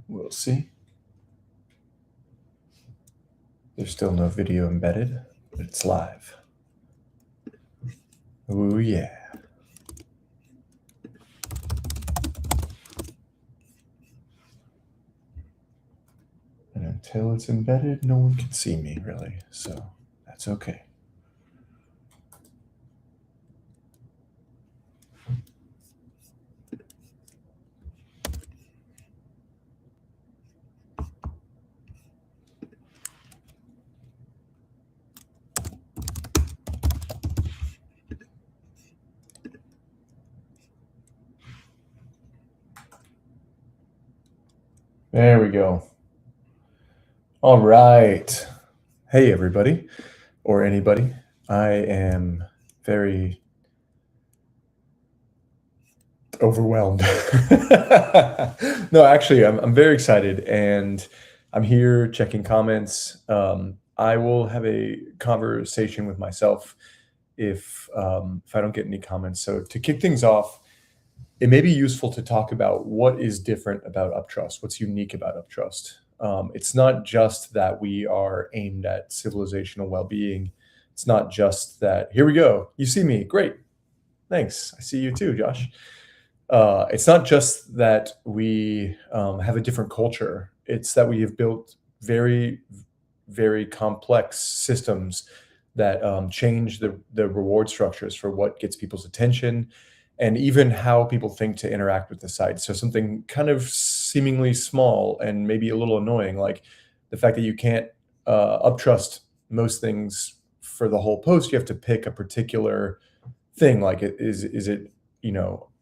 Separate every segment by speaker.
Speaker 1: We'll see. There's still no video embedded, but it's live. Ooh, yeah. And until it's embedded, no one can see me, really. So that's okay. There we go. All right. Hey, everybody, or anybody. I am very overwhelmed. No, actually, I'm very excited, and I'm here checking comments. I will have a conversation with myself if I don't get any comments. So to kick things off, it may be useful to talk about what is different about UpTrust, what's unique about UpTrust. It's not just that we are aimed at civilizational well-being. It's not just that, here we go, you see me, great, thanks, I see you too, Josh. It's not just that we have a different culture. It's that we have built very, very complex systems that change the reward structures for what gets people's attention and even how people think to interact with the site. So something kind of seemingly small and maybe a little annoying, like the fact that you can't uptrust most things for the whole post. You have to pick a particular thing. Like, is it,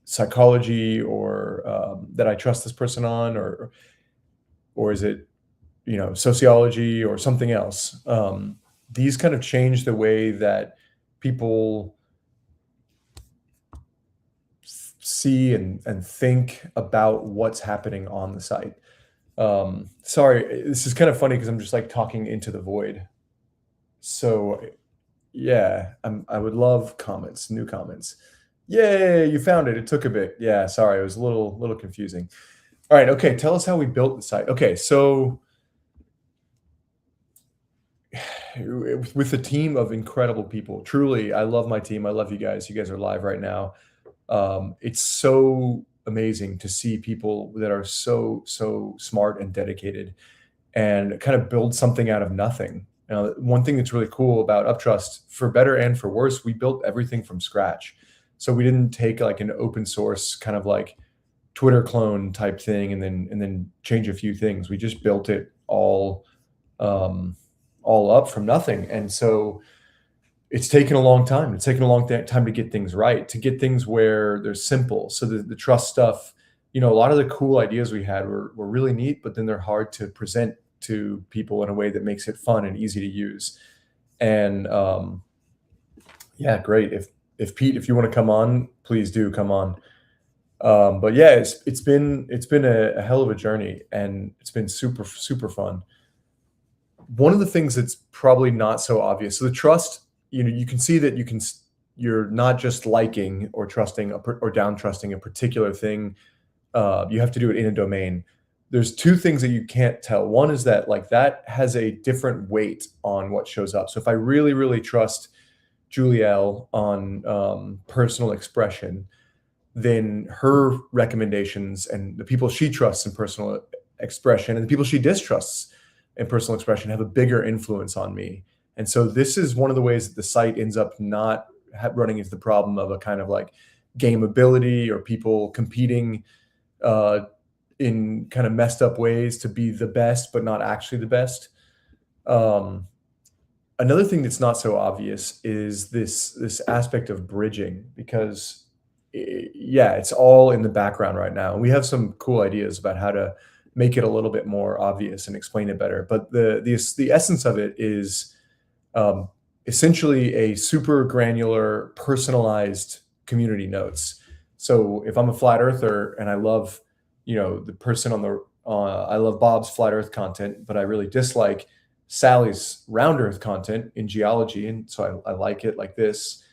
Speaker 1: psychology, or that I trust this person on, or is it, sociology or something else? These kind of change the way that people see and think about what's happening on the site. Sorry, this is kind of funny because I'm just like talking into the void. So yeah, I would love comments, new comments. Yay, you found it. It took a bit. Yeah, sorry, it was a little confusing. All right, okay, tell us how we built the site. Okay, so with a team of incredible people. Truly, I love my team. I love you guys. You guys are live right now. It's so amazing to see people that are so smart and dedicated and kind of build something out of nothing. One thing that's really cool about UpTrust, for better and for worse, we built everything from scratch. So we didn't take like an open source kind of like Twitter clone type thing and then change a few things. We just built it all up from nothing. And so it's taken a long time. It's taken a long time to get things right, to get things where they're simple. So the trust stuff, a lot of the cool ideas we had were really neat, but then they're hard to present to people in a way that makes it fun and easy to use. And yeah, great. If Pete, if you want to come on, please do come on. But yeah, it's been a hell of a journey, and it's been super fun. One of the things that's probably not so obvious, so the trust, you can see that you're not just liking or trusting or down trusting a particular thing. You have to do it in a domain. There's two things that you can't tell. One is that like that has a different weight on what shows up. So if I really trust Julielle on personal expression, then her recommendations and the people she trusts in personal expression and the people she distrusts in personal expression have a bigger influence on me. And so this is one of the ways that the site ends up not running into the problem of a kind of like gameability or people competing in kind of messed up ways to be the best, but not actually the best. Another thing that's not so obvious is this aspect of bridging, because yeah, it's all in the background right now. And we have some cool ideas about how to make it a little bit more obvious and explain it better. But the essence of it is essentially a super granular, personalized community notes. So if I'm a flat earther and I love, the person I love Bob's flat earth content, but I really dislike Sally's round earth content in geology, and so I like it like this,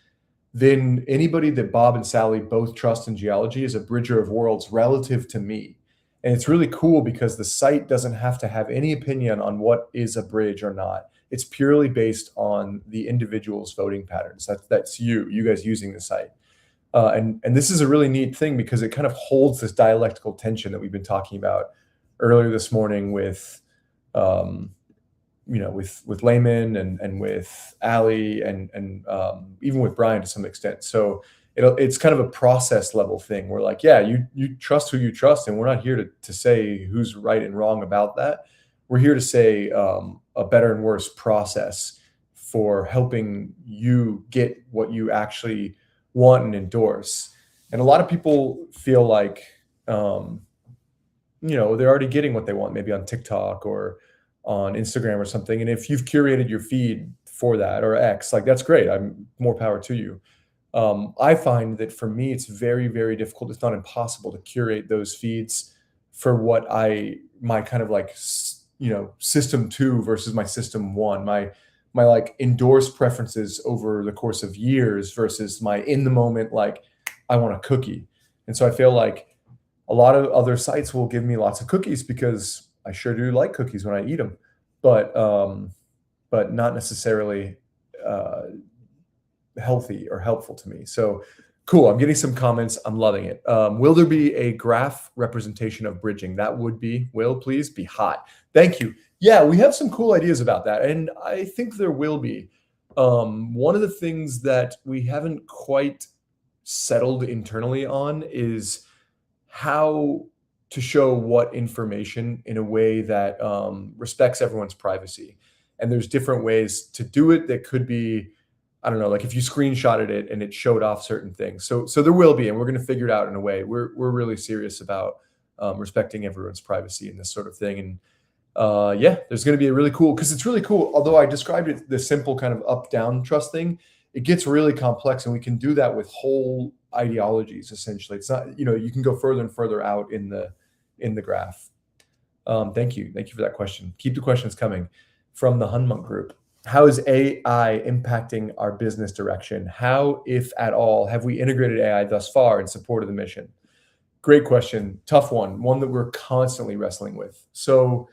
Speaker 1: then anybody that Bob and Sally both trust in geology is a bridger of worlds relative to me. And it's really cool because the site doesn't have to have any opinion on what is a bridge or not. It's purely based on the individual's voting patterns. That's you guys using the site. And this is a really neat thing because it kind of holds this dialectical tension that we've been talking about earlier this morning with, um, with Layman and with Ali and even with Brian to some extent. So it's kind of a process level thing. We're like, yeah, you trust who you trust, and we're not here to say who's right and wrong about that. We're here to say a better and worse process for helping you get what you actually want and endorse. And a lot of people feel like, they're already getting what they want, maybe on TikTok or on Instagram or something. And if you've curated your feed for that or X, like that's great. I'm more power to you. I find that for me, it's very, very difficult. It's not impossible to curate those feeds for what my kind of like, system two versus my system one, my like endorsed preferences over the course of years versus my in the moment, like I want a cookie. And so I feel like a lot of other sites will give me lots of cookies because I sure do like cookies when I eat them, but not necessarily healthy or helpful to me. So cool. I'm getting some comments. I'm loving it. Will there be a graph representation of bridging? That would be, will please be hot. Thank you. Yeah, we have some cool ideas about that. And I think there will be. One of the things that we haven't quite settled internally on is how to show what information in a way that respects everyone's privacy. And there's different ways to do it that could be, I don't know, like if you screenshotted it and it showed off certain things. So there will be, and we're going to figure it out in a way. We're really serious about respecting everyone's privacy and this sort of thing. And yeah, there's going to be a really cool, because it's really cool. Although I described it the simple kind of up-down trust thing, it gets really complex, and we can do that with whole ideologies. Essentially, it's not, you can go further and further out in the graph. Thank you for that question. Keep the questions coming. From the Hunmonk group, how is AI impacting our business direction? How, if at all, have we integrated AI thus far in support of the mission? Great question. Tough one that we're constantly wrestling with. So,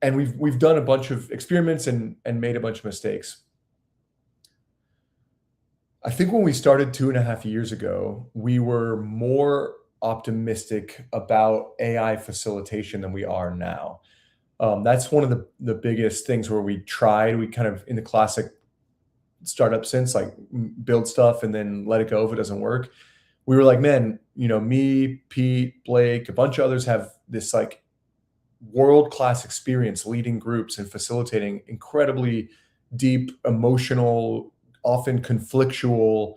Speaker 1: and we've done a bunch of experiments and made a bunch of mistakes. I think when we started 2.5 years ago, we were more optimistic about AI facilitation than we are now. That's one of the biggest things where we kind of, in the classic startup sense, like build stuff and then let it go if it doesn't work. We were like, man, me, Pete, Blake, a bunch of others have this like world-class experience leading groups and facilitating incredibly deep, emotional, often conflictual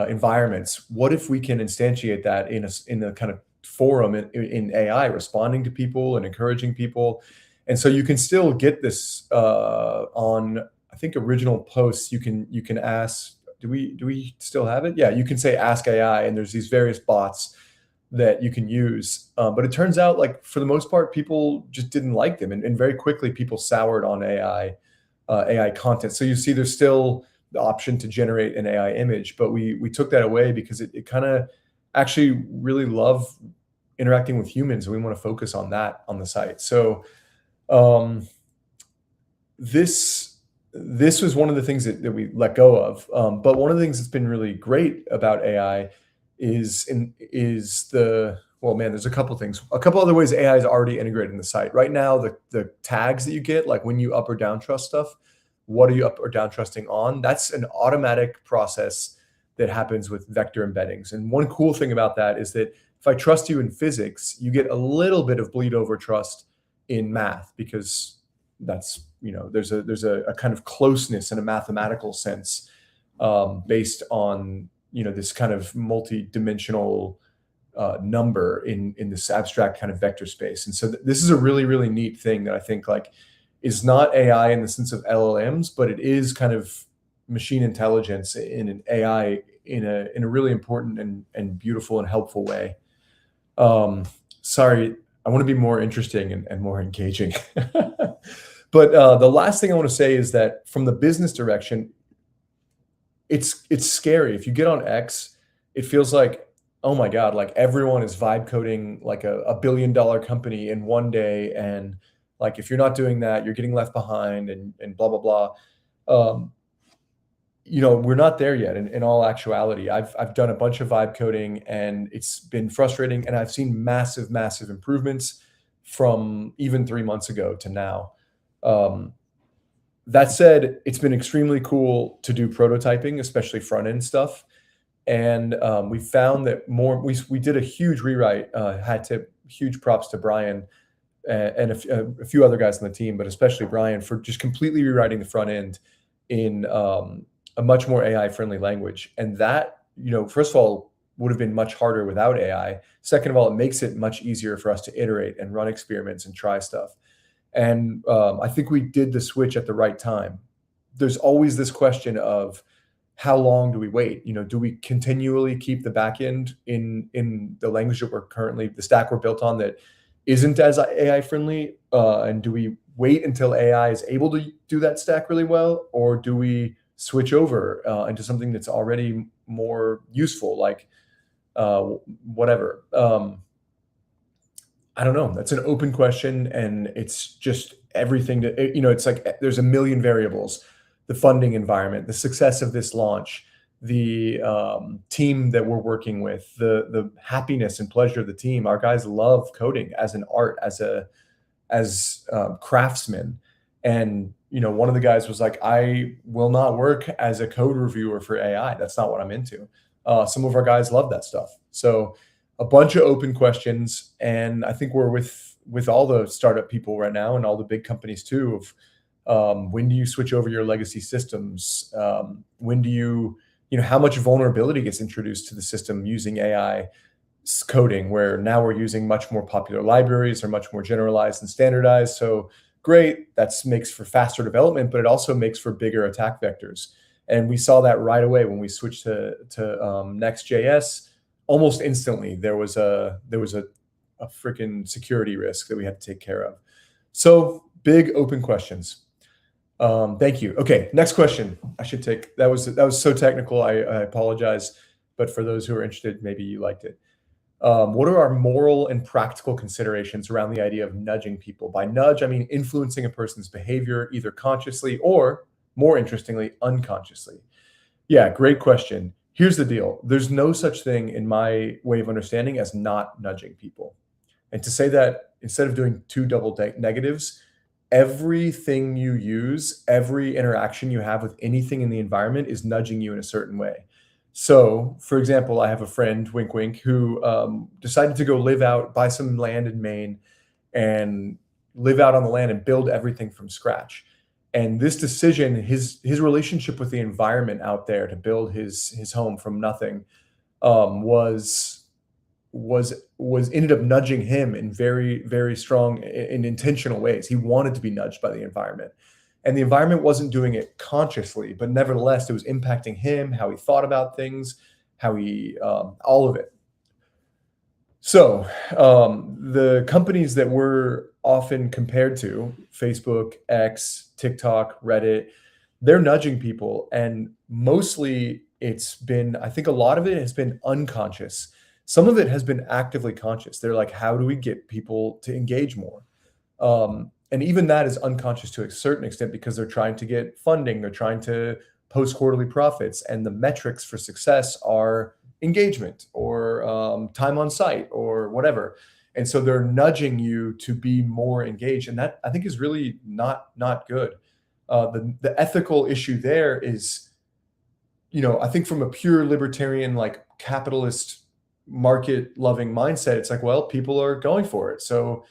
Speaker 1: environments. What if we can instantiate that in a kind of forum in AI, responding to people and encouraging people? And so you can still get this on, I think, original posts. You can ask, do we still have it? Yeah, you can say ask AI, and there's these various bots that you can use. But it turns out, like, for the most part, people just didn't like them, and very quickly people soured on AI content. So you see, there's still the option to generate an AI image, but we took that away because it kind of actually really love interacting with humans, and we want to focus on that on the site. So this was one of the things that we let go of. But one of the things that's been really great about AI is well, man, there's a couple things. A couple other ways AI is already integrated in the site. Right now, the tags that you get, like when you up or down trust stuff, what are you up or down trusting on? That's an automatic process that happens with vector embeddings. And one cool thing about that is that if I trust you in physics, you get a little bit of bleed over trust in math, because that's, there's a kind of closeness in a mathematical sense based on, this kind of multi-dimensional number in this abstract kind of vector space. And so this is a really, really neat thing that I think like is not AI in the sense of LLMs, but it is kind of machine intelligence in an AI in a really important and beautiful and helpful way. Sorry, I want to be more interesting and more engaging. But the last thing I want to say is that from the business direction, it's scary. If you get on X, it feels like oh my God, like everyone is vibe coding like a billion-dollar company in one day. And like, if you're not doing that, you're getting left behind and blah, blah, blah. Um, we're not there yet in all actuality. I've done a bunch of vibe coding and it's been frustrating. And I've seen massive, massive improvements from even 3 months ago to now. Um, that said, it's been extremely cool to do prototyping, especially front end stuff. And we found that we did a huge rewrite. Had to huge props to Brian and a few other guys on the team, but especially Brian for just completely rewriting the front end in a much more AI friendly language. And that, first of all, would have been much harder without AI. Second of all, it makes it much easier for us to iterate and run experiments and try stuff. And I think we did the switch at the right time. There's always this question of how long do we wait? Do we continually keep the backend in the language that the stack we're built on that isn't as AI friendly? And do we wait until AI is able to do that stack really well, or do we switch over into something that's already more useful, like whatever? I don't know. That's an open question, and it's just everything it's like there's a million variables: the funding environment, the success of this launch, the team that we're working with, the happiness and pleasure of the team. Our guys love coding as an art, as craftsmen. And one of the guys was like, I will not work as a code reviewer for AI. That's not what I'm into. Some of our guys love that stuff. So a bunch of open questions, and I think we're with all the startup people right now and all the big companies too, of when do you switch over your legacy systems? When do how much vulnerability gets introduced to the system using AI coding, where now we're using much more popular libraries, are much more generalized and standardized. So great, that makes for faster development, but it also makes for bigger attack vectors. And we saw that right away when we switched to Next.js. Almost instantly, there was a freaking security risk that we had to take care of. So big open questions. Thank you. Okay, next question. That was so technical. I apologize, but for those who are interested, maybe you liked it. What are our moral and practical considerations around the idea of nudging people? By nudge, I mean influencing a person's behavior, either consciously or, more interestingly, unconsciously. Yeah, great question. Here's the deal. There's no such thing in my way of understanding as not nudging people. And to say that, instead of doing two double negatives, everything you use, every interaction you have with anything in the environment is nudging you in a certain way. So, for example, I have a friend, wink, wink, who decided to go buy some land in Maine and live out on the land and build everything from scratch. And this decision, his relationship with the environment out there to build his home from nothing, was ended up nudging him in very, very strong and intentional ways. He wanted to be nudged by the environment. And the environment wasn't doing it consciously, but nevertheless, it was impacting him, how he thought about things, all of it. So the companies that we're often compared to, Facebook, X, TikTok, Reddit, they're nudging people. And mostly I think a lot of it has been unconscious. Some of it has been actively conscious. They're like, how do we get people to engage more? And even that is unconscious to a certain extent because they're trying to get funding. They're trying to post quarterly profits. And the metrics for success are engagement or time on site or whatever. And so they're nudging you to be more engaged. And that, I think, is really not good. The ethical issue there is, I think from a pure libertarian, like capitalist market loving mindset, it's like, well, people are going for it. So,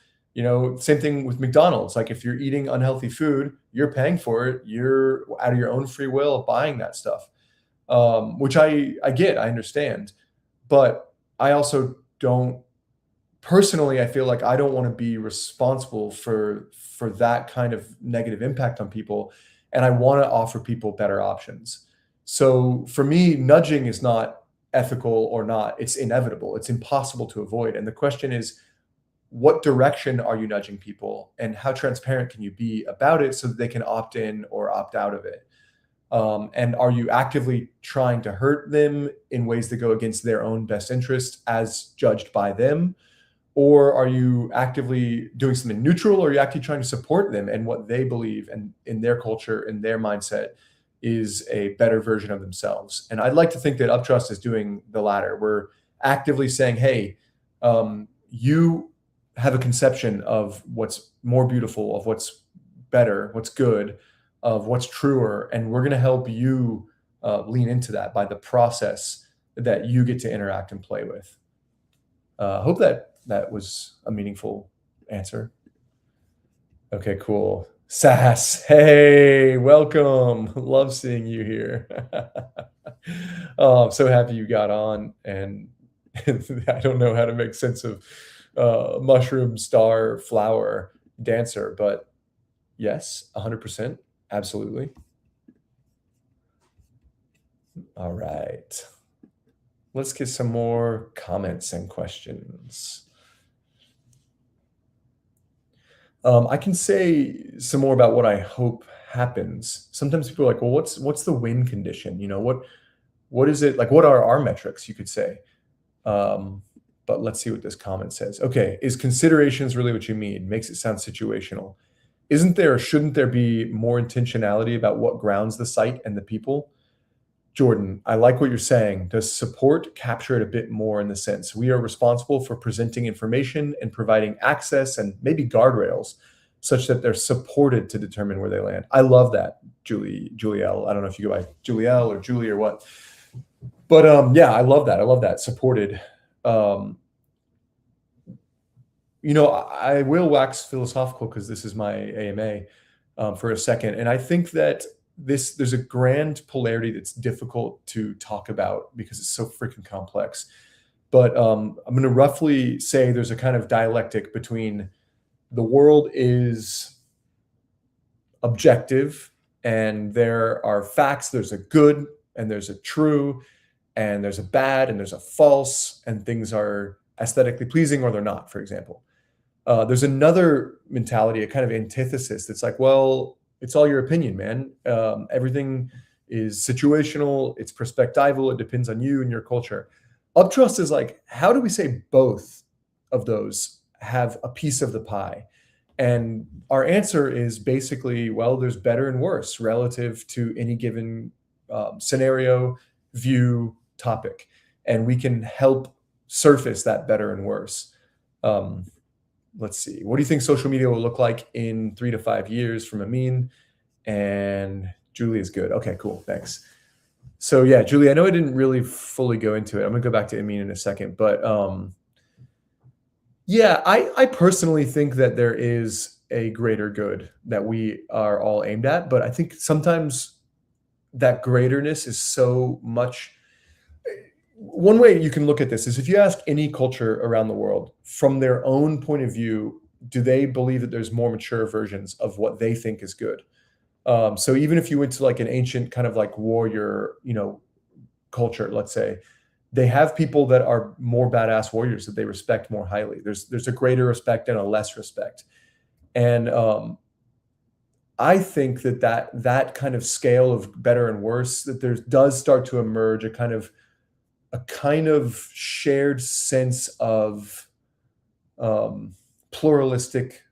Speaker 1: same thing with McDonald's. Like if you're eating unhealthy food, you're paying for it. You're out of your own free will buying that stuff, which I get, I understand. But I also don't, personally, I feel like I don't want to be responsible for that kind of negative impact on people. And I want to offer people better options. So for me, nudging is not ethical or not. It's inevitable. It's impossible to avoid. And the question is, what direction are you nudging people, and how transparent can you be about it so that they can opt in or opt out of it? And are you actively trying to hurt them in ways that go against their own best interest as judged by them? Or are you actively doing something neutral, or are you actually trying to support them and what they believe and in their culture and their mindset is a better version of themselves? And I'd like to think that UpTrust is doing the latter. We're actively saying, hey, you have a conception of what's more beautiful, of what's better, what's good, of what's truer, and we're going to help you lean into that by the process that you get to interact and play with. I hope that was a meaningful answer. Okay, cool. Sass, hey, welcome. Love seeing you here. Oh, I'm so happy you got on, and I don't know how to make sense of mushroom, star, flower, dancer, but yes, 100%, absolutely. All right. Let's get some more comments and questions. I can say some more about what I hope happens. Sometimes people are like, "Well, what's the win condition?" You know, what is it like? What are our metrics? You could say. Um, but let's see what this comment says. Okay, is considerations really what you mean? Makes it sound situational. Isn't there or shouldn't there be more intentionality about what grounds the site and the people? Jordan, I like what you're saying. Does support capture it a bit more in the sense we are responsible for presenting information and providing access and maybe guardrails such that they're supported to determine where they land? I love that, Julielle. I don't know if you go by Julielle or Julie or what. But yeah, I love that. I love that. Supported. Um, I will wax philosophical because this is my AMA for a second. And I think that there's a grand polarity that's difficult to talk about because it's so freaking complex. But I'm going to roughly say there's a kind of dialectic between the world is objective and there are facts. There's a good and there's a true and there's a bad and there's a false, and things are aesthetically pleasing or they're not, for example. There's another mentality, a kind of antithesis that's like, well, it's all your opinion, man. Everything is situational, it's perspectival, it depends on you and your culture. UpTrust is like, how do we say both of those have a piece of the pie? And our answer is basically, well, there's better and worse relative to any given scenario, view, topic. And we can help surface that better and worse. Let's see. What do you think social media will look like in 3 to 5 years from Amin? And Julie is good. Okay, cool. Thanks. So yeah, Julie, I know I didn't really fully go into it. I'm gonna go back to Amin in a second, but yeah, I personally think that there is a greater good that we are all aimed at, but I think sometimes that greaterness is so much. One way you can look at this is if you ask any culture around the world from their own point of view, do they believe that there's more mature versions of what they think is good? So even if you went to like an ancient kind of like warrior, culture, let's say, they have people that are more badass warriors that they respect more highly. There's a greater respect and a less respect. And I think that kind of scale of better and worse, that there does start to emerge a kind of shared sense of pluralistic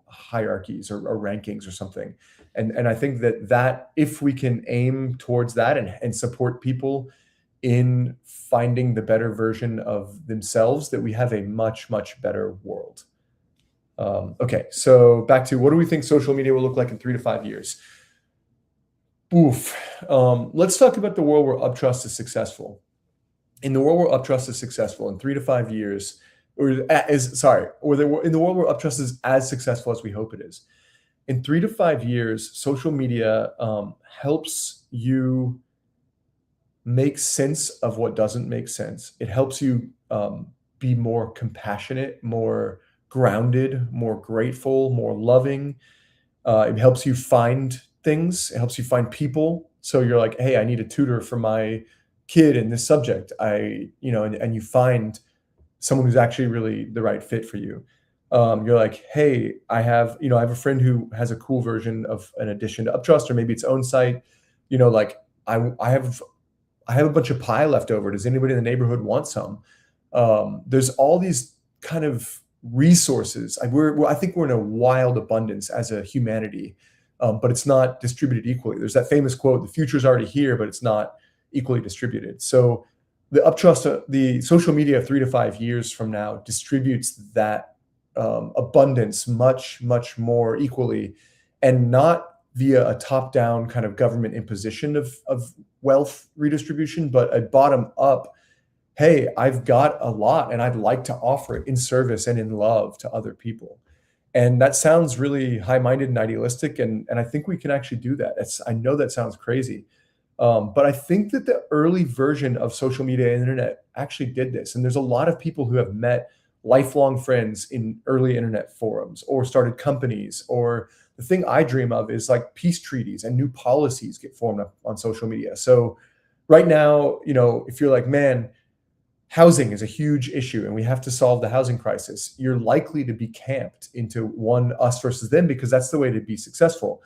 Speaker 1: hierarchies or rankings or something. And I think that if we can aim towards that and support people in finding the better version of themselves, that we have a much, much better world. Okay, so back to what do we think social media will look like in 3 to 5 years? Oof. Let's talk about the world where UpTrust is successful. In the world where UpTrust is successful in 3 to 5 years, or in the world where UpTrust is as successful as we hope it is, in 3 to 5 years, social media helps you make sense of what doesn't make sense. It helps you be more compassionate, more grounded, more grateful, more loving. It helps you find things. It helps you find people. So you're like, hey, I need a tutor for my kid in this subject. And you find someone who's actually really the right fit for you. You're like, hey, I have a friend who has a cool version of an addition to UpTrust, or maybe its own site. like I have a bunch of pie left over. Does anybody in the neighborhood want some? There's all these kind of resources. I think we're in a wild abundance as a humanity, but it's not distributed equally. There's that famous quote: "The future's already here, but it's not equally distributed." So the UpTrust, the social media 3 to 5 years from now distributes that abundance much, much more equally, and not via a top-down kind of government imposition of wealth redistribution, but a bottom-up, hey, I've got a lot and I'd like to offer it in service and in love to other people. And that sounds really high-minded and idealistic, and I think we can actually do that. I know that sounds crazy, but I think that the early version of social media and internet actually did this. And there's a lot of people who have met lifelong friends in early internet forums or started companies. Or the thing I dream of is like peace treaties and new policies get formed up on social media. So right now, if you're like, man, housing is a huge issue and we have to solve the housing crisis, you're likely to be camped into one us versus them because that's the way to be successful.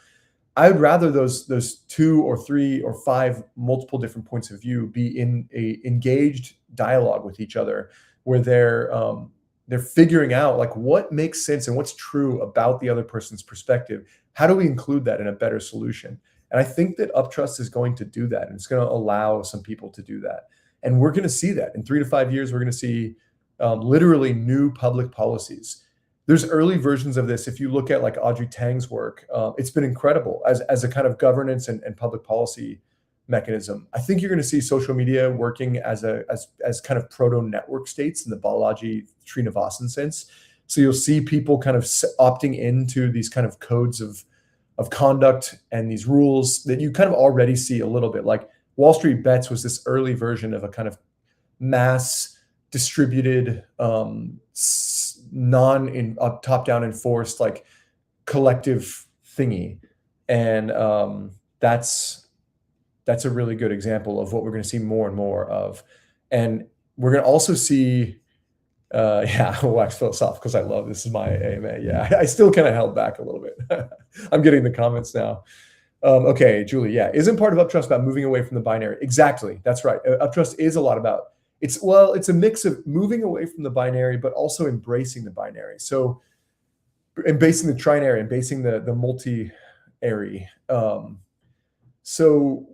Speaker 1: I would rather those 2 or 3 or 5 multiple different points of view be in a engaged dialogue with each other, where they're figuring out like what makes sense and what's true about the other person's perspective. How do we include that in a better solution? And I think that UpTrust is going to do that, and it's going to allow some people to do that. And we're going to see that in 3 to 5 years. We're going to see literally new public policies. There's early versions of this. If you look at like Audrey Tang's work, it's been incredible as a kind of governance and public policy mechanism. I think you're going to see social media working as kind of proto network states in the Balaji Srinivasan sense. So you'll see people kind of opting into these kind of codes of conduct and these rules that you kind of already see a little bit. Like Wall Street Bets was this early version of a kind of mass distributed, top-down enforced like collective thingy. And that's a really good example of what we're going to see more and more of. And we're going to also see, yeah, I'll wax philosophical because I love this is my AMA. Yeah, I still kind of held back a little bit. I'm getting the comments now. Okay, Julie, yeah, isn't part of UpTrust about moving away from the binary? Exactly, that's right. UpTrust is a lot about, it's a mix of moving away from the binary, but also embracing the binary. So embracing the trinary, embracing the multi-ary. So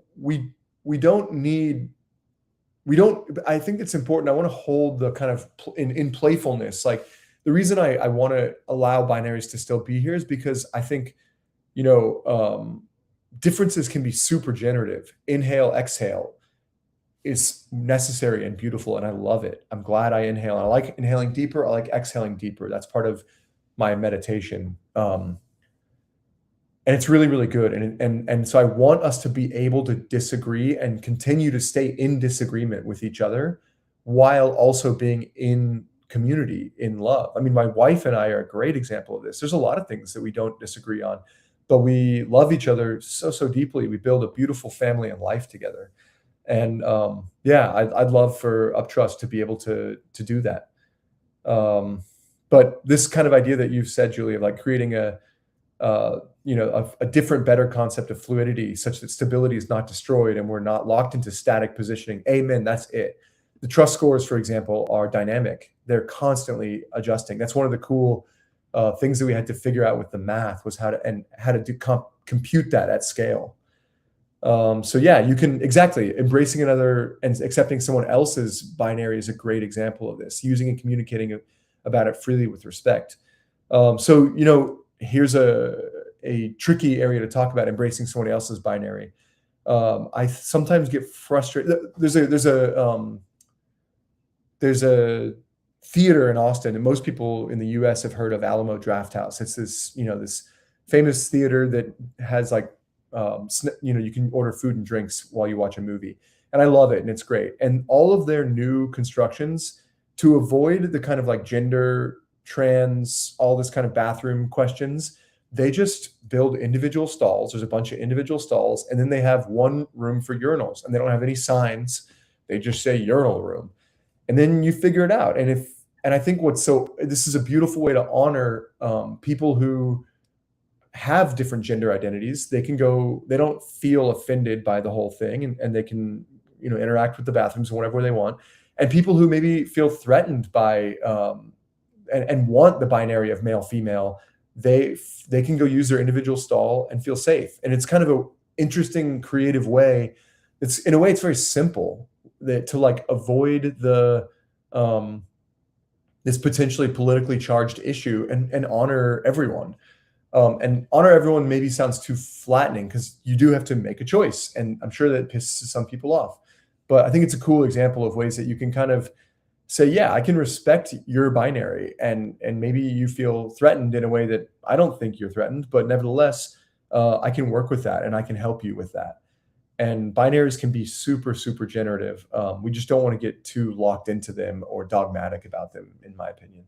Speaker 1: I think it's important. I want to hold the kind of in playfulness. Like the reason I want to allow binaries to still be here is because I think, differences can be super generative. Inhale, exhale is necessary and beautiful, and I love it. I'm glad I inhale. I like inhaling deeper. I like exhaling deeper. That's part of my meditation. And it's really, really good. And so I want us to be able to disagree and continue to stay in disagreement with each other while also being in community, in love. I mean, my wife and I are a great example of this. There's a lot of things that we don't disagree on, but we love each other so, so deeply. We build a beautiful family and life together. And yeah, I'd love for UpTrust to be able to do that. But this kind of idea that you've said, Julie, of like creating a different, better concept of fluidity such that stability is not destroyed and we're not locked into static positioning. Amen. That's it. The trust scores, for example, are dynamic. They're constantly adjusting. That's one of the cool things that we had to figure out with the math was how to compute that at scale. So yeah, you can exactly embracing another and accepting someone else's binary is a great example of this, using and communicating about it freely with respect. So, here's a tricky area to talk about, embracing someone else's binary. I sometimes get frustrated. There's a theater in Austin, and most people in the US have heard of Alamo Drafthouse. It's this famous theater that has like, you can order food and drinks while you watch a movie. And I love it, and it's great. And all of their new constructions, to avoid the kind of like gender, trans, all this kind of bathroom questions, they just build individual stalls. There's a bunch of individual stalls, and then they have one room for urinals, and they don't have any signs. They just say urinal room. And then you figure it out. And I think this is a beautiful way to honor people who have different gender identities, they don't feel offended by the whole thing, and they can, interact with the bathrooms whenever they want. And people who maybe feel threatened by, and want the binary of male female, they can go use their individual stall and feel safe. And it's kind of a interesting, creative way. It's in a way it's very simple that to like avoid the um, this potentially politically charged issue and honor everyone. And honor everyone maybe sounds too flattening because you do have to make a choice, and I'm sure that pisses some people off. But I think it's a cool example of ways that you can kind of say, yeah, I can respect your binary, and maybe you feel threatened in a way that I don't think you're threatened, but nevertheless, I can work with that and I can help you with that. And binaries can be super, super generative. We just don't want to get too locked into them or dogmatic about them, in my opinion.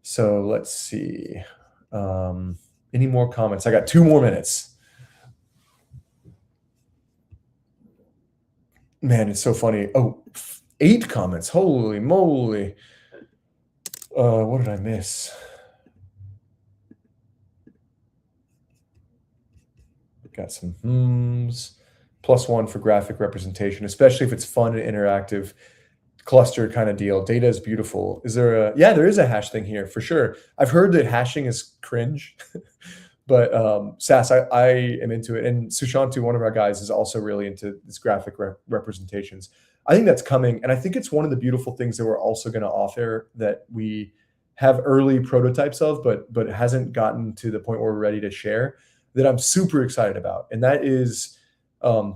Speaker 1: So let's see. Any more comments? I got 2 more minutes. Man, it's so funny. Oh, 8 comments. Holy moly. What did I miss? Got some +1 for graphic representation, especially if it's fun and interactive, clustered kind of deal. Data is beautiful. Is there a Yeah, there is a hash thing here for sure. I've heard that hashing is cringe, but Sass, I am into it. And Sushantu, one of our guys, is also really into this graphic representations. I think that's coming, and I think it's one of the beautiful things that we're also going to offer that we have early prototypes of, but it hasn't gotten to the point where we're ready to share, that I'm super excited about. And that is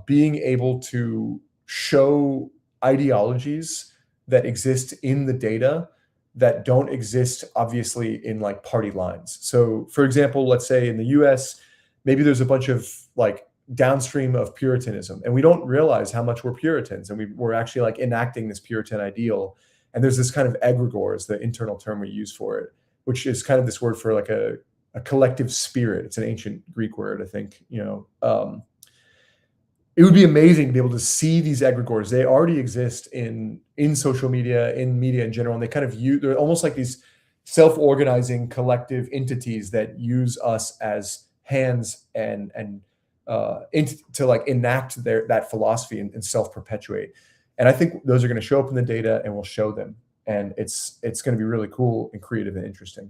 Speaker 1: being able to show ideologies that exist in the data that don't exist obviously in like party lines. So for example, let's say in the US, maybe there's a bunch of like downstream of Puritanism, and we don't realize how much we're Puritans, and we're actually like enacting this Puritan ideal. And there's this kind of egregores, the internal term we use for it, which is kind of this word for like a collective spirit. It's an ancient Greek word, I think. It would be amazing to be able to see these egregores. They already exist in social media, in media in general, and they kind of they're almost like these self-organizing collective entities that use us as hands and to like enact that philosophy and self-perpetuate. And I think those are going to show up in the data, and we'll show them, and it's going to be really cool and creative and interesting.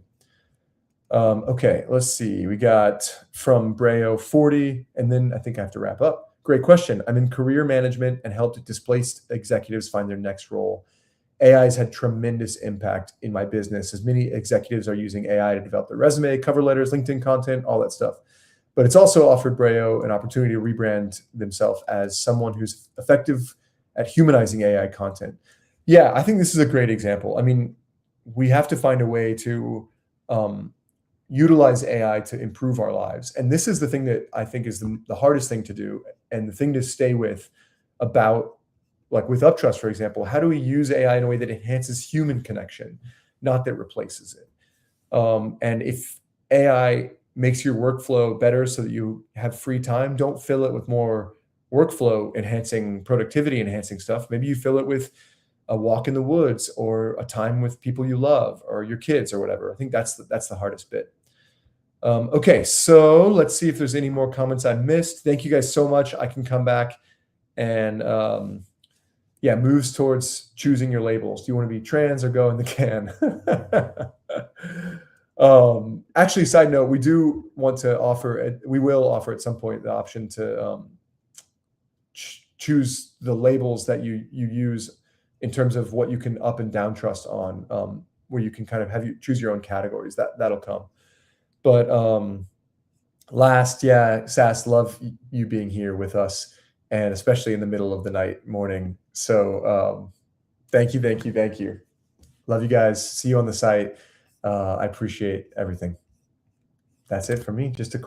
Speaker 1: Okay, let's see. We got from Breo 40, and then I think I have to wrap up. Great question. I'm in career management and helped displaced executives find their next role. AI has had tremendous impact in my business, as many executives are using AI to develop their resume, cover letters, LinkedIn content, all that stuff. But it's also offered Breo an opportunity to rebrand themselves as someone who's effective at humanizing AI content. Yeah, I think this is a great example. I mean, we have to find a way to utilize AI to improve our lives. And this is the thing that I think is the hardest thing to do, and the thing to stay with about, like with UpTrust, for example. How do we use AI in a way that enhances human connection, not that replaces it? And if AI makes your workflow better so that you have free time, don't fill it with more workflow enhancing, productivity enhancing stuff. Maybe you fill it with a walk in the woods, or a time with people you love, or your kids, or whatever. I think that's the hardest bit. Okay, so let's see if there's any more comments I missed. Thank you guys so much. I can come back and yeah, moves towards choosing your labels. Do you want to be trans or go in the can? Actually, side note, we do want to offer, we will offer at some point the option to choose the labels that you use in terms of what you can up and down trust on, where you can kind of have you choose your own categories. That'll come. But last, yeah, Sass, love you being here with us, and especially in the middle of the night, morning. So thank you, thank you, thank you. Love you guys. See you on the site. I appreciate everything. That's it for me. Just a quick